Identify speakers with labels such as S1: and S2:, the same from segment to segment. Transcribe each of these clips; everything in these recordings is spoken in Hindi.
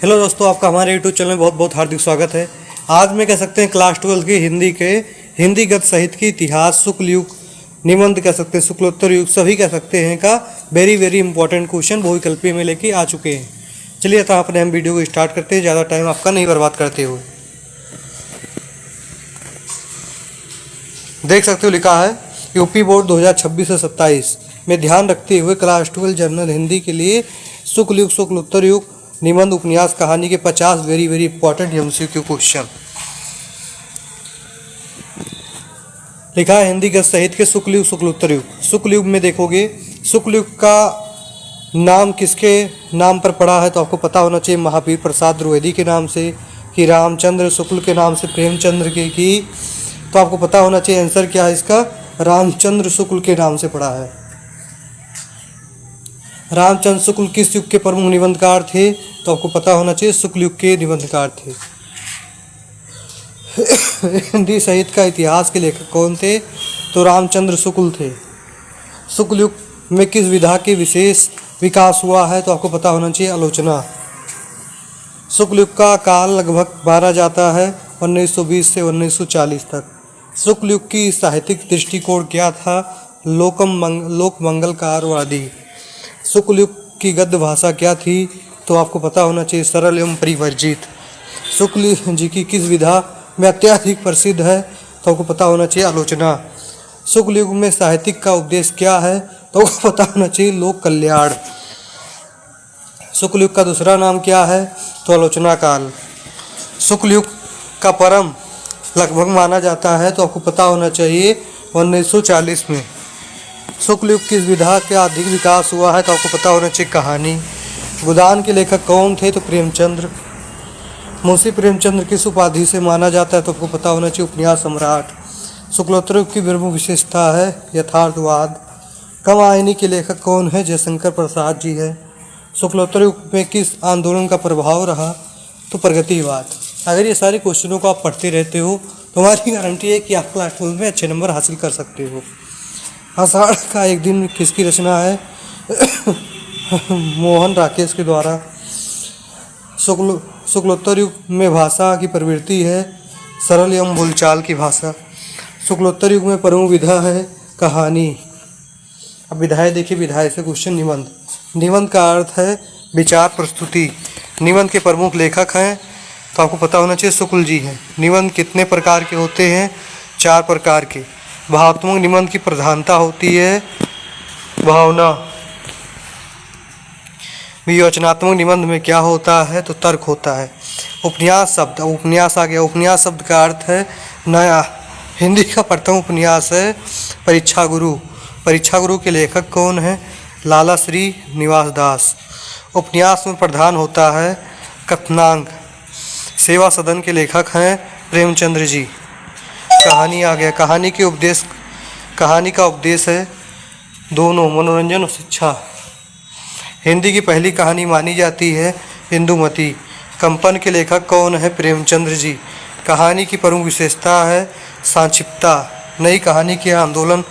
S1: हेलो दोस्तों, आपका हमारे यूट्यूब चैनल में बहुत बहुत हार्दिक स्वागत है। आज में कह सकते हैं क्लास 12 की हिंदी गद्य साहित्य की इतिहास, शुक्ल युग, निबंध कह सकते हैं, शुक्लोत्तर युग सभी कह सकते हैं का वेरी इंपॉर्टेंट क्वेश्चन बहुविकल्पीय में लेके आ चुके हैं। चलिए तो अपने हम वीडियो को स्टार्ट करते हैं, ज़्यादा टाइम आपका नहीं बर्बाद करते हुए। देख सकते हो लिखा है यूपी बोर्ड 2026 से 27 में ध्यान रखते हुए क्लास 12 जनरल हिंदी के लिए शुक्ल युग, शुक्लोत्तर युग, निबंध, उपन्यास, कहानी के 50 वेरी इंपॉर्टेंट एमसीक्यू क्वेश्चन लिखा है हिंदी गद्य साहित्य के शुक्ल युग, शुक्लोत्तर युग। शुक्ल युग में देखोगे, शुक्ल युग का नाम किसके नाम पर पड़ा है तो आपको पता होना चाहिए, महावीर प्रसाद द्विवेदी के नाम से, कि रामचंद्र शुक्ल के नाम से, प्रेमचंद्र की तो आपको पता होना चाहिए आंसर क्या है इसका, रामचंद्र शुक्ल के नाम से पड़ा है। रामचंद्र शुक्ल किस युग के प्रमुख निबंधकार थे तो आपको पता होना चाहिए शुक्ल युग के निबंधकार थे। हिंदी साहित्य का इतिहास के लेखक कौन थे तो रामचंद्र शुक्ल थे। शुक्ल युग में किस विधा के विशेष विकास हुआ है तो आपको पता होना चाहिए, आलोचना। शुक्ल युग का काल लगभग माना जाता है 1920 से 1940 तक। शुक्ल युग की साहित्यिक दृष्टिकोण क्या था, लोक मंगलकारवादी। शुक्ल युग की गद्य भाषा क्या थी तो आपको पता होना चाहिए, सरल एवं परिवर्जित। शुक्ल जी की किस विधा में अत्यधिक प्रसिद्ध है तो आपको पता होना चाहिए, आलोचना। शुक्ल युग में साहित्यिक का उपदेश क्या है तो आपको पता होना चाहिए, लोक कल्याण। शुक्ल युग का दूसरा नाम क्या है तो आलोचना काल। शुक्ल युग का परम लगभग माना जाता है तो आपको पता होना चाहिए 1940 में। शुक्ल युग किस विधा का अधिक विकास हुआ है तो आपको पता होना चाहिए, कहानी। गोदान के लेखक कौन थे तो प्रेमचंद्र। मुंशी प्रेमचंद्र किस उपाधि से माना जाता है तो आपको पता होना चाहिए, उपन्यास सम्राट। शुक्लोत्तर युग की प्रमुख विशेषता है यथार्थवाद। कमआइनी के लेखक कौन है, जयशंकर प्रसाद जी है। शुक्लोत्तर युग में किस आंदोलन का प्रभाव रहा तो प्रगतिवाद। अगर ये सारे क्वेश्चनों को आप पढ़ते रहते हो तो हमारी गारंटी है कि आप क्लास 12 में अच्छे नंबर हासिल कर सकते हो। आषाढ़ का एक दिन किसकी रचना है मोहन राकेश के द्वारा। शुक्लोत्तर युग में भाषा की प्रवृत्ति है सरल एवं बोलचाल की भाषा। शुक्लोत्तर युग में प्रमुख विधा है कहानी। अब विधाएं देखिए, विधाएं से क्वेश्चन। निबंध, निबंध का अर्थ है विचार प्रस्तुति। निबंध के प्रमुख लेखक हैं तो आपको पता होना चाहिए, शुक्ल जी हैं। निबंध कितने प्रकार के होते हैं, 4 प्रकार के। भावात्मक निबंध की प्रधानता होती है भावना। विवेचनात्मक निबंध में क्या होता है तो तर्क होता है। उपन्यास शब्द, उपन्यास आ गया। उपन्यास शब्द का अर्थ है नया। हिंदी का प्रथम उपन्यास है परीक्षा गुरु। परीक्षा गुरु के लेखक कौन है, लाला श्री निवास दास। उपन्यास में प्रधान होता है कथनांक। सेवा सदन के लेखक हैं प्रेमचंद्र जी। कहानी आ गया। कहानी का उपदेश है दोनों, मनोरंजन और शिक्षा। हिंदी की पहली कहानी मानी जाती है इंदुमती। कंपन के लेखक कौन है, प्रेमचंद्र जी। कहानी की प्रमुख विशेषता है संक्षिप्तता। नई कहानी के आंदोलन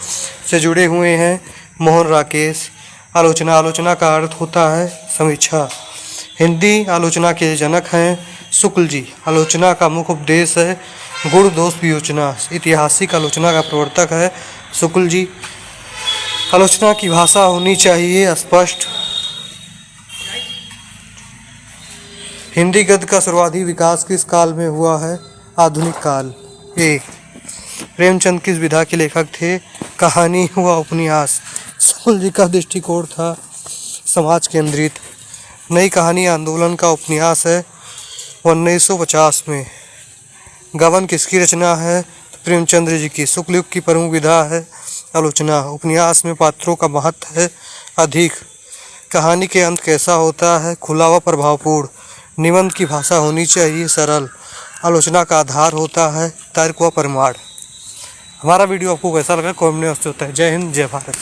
S1: से जुड़े हुए हैं मोहन राकेश। आलोचना, आलोचना का अर्थ होता है समीक्षा। हिंदी आलोचना के जनक हैं शुक्ल जी। आलोचना का मुख्य उपदेश है गुण दोष विवेचना। ऐतिहासिक आलोचना का प्रवर्तक है शुक्ल जी। आलोचना की भाषा होनी चाहिए स्पष्ट। हिंदी गद्य का सर्वाधिक विकास किस काल में हुआ है, आधुनिक काल। ए, प्रेमचंद किस विधा के लेखक थे, कहानी हुआ उपन्यास। शुक्ल जी का दृष्टिकोण था समाज केंद्रित। नई कहानी आंदोलन का उपन्यास है 1950 में। गबन किसकी रचना है तो प्रेमचंद्र जी की। शुक्ल युग की प्रमुख विधा है आलोचना। उपन्यास में पात्रों का महत्व है अधिक। कहानी के अंत कैसा होता है, खुला व प्रभावपूर्ण। निबंध की भाषा होनी चाहिए सरल। आलोचना का आधार होता है तर्क व प्रमाण। हमारा वीडियो आपको कैसा लगा कमेंट में अवश्य होता है। जय हिंद, जय भारत।